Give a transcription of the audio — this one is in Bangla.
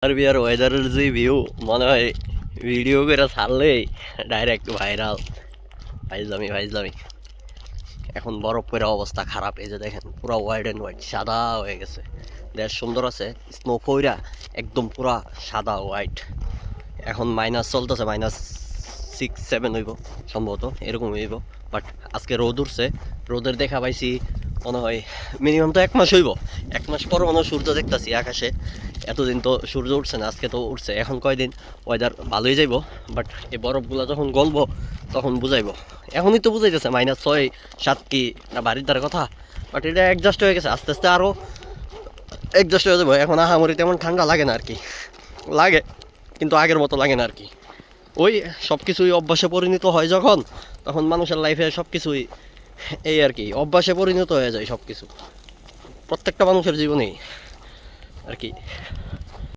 আর বিয়ার ওয়েদারের যে ভিউ মনে হয় ভিডিও করে ছাড়লেই ডাইরেক্ট ভাইরাল। ভাইজলামি এখন বরফ পড়া অবস্থা খারাপ। এই যে দেখেন পুরো হোয়াইট অ্যান্ড হোয়াইট সাদা হয়ে গেছে। দেশ সুন্দর আছে, স্নো পইরা একদম পুরা সাদা হোয়াইট। এখন মাইনাস চলতেছে, -6-7 হইব সম্ভবত, এরকম হইব। বাট আজকে রোদ উঠছে, রোদের দেখা পাইছি মনে হয় মিনিমাম তো 1 মাস হইব। 1 মাস পর মনে হয় সূর্য দেখতেছি আকাশে। এতদিন তো সূর্য উঠছে না, আজকে তো উঠছে। এখন কয়দিন ওয়েদার ভালোই যাইব, বাট এই বরফগুলো যখন গলবো তখন বুঝাইব। এখনই তো বুঝাইতেছে -6-7 কি না বাড়ির দ্বারা কথা। বাট এটা অ্যাডজাস্ট হয়ে গেছে, আস্তে আস্তে আরও অ্যাডজাস্ট হয়ে যাবো। এখন আহামরি তেমন ঠান্ডা লাগে না আর কি, লাগে কিন্তু আগের মতো লাগে না আর কি। ওই সব কিছুই অভ্যাসে পরিণত হয় যখন, তখন মানুষের লাইফে সব কিছুই এই আর কি অভ্যাসে পরিণত হয়ে যায় সব কিছু, প্রত্যেকটা মানুষের জীবনেই আর কি।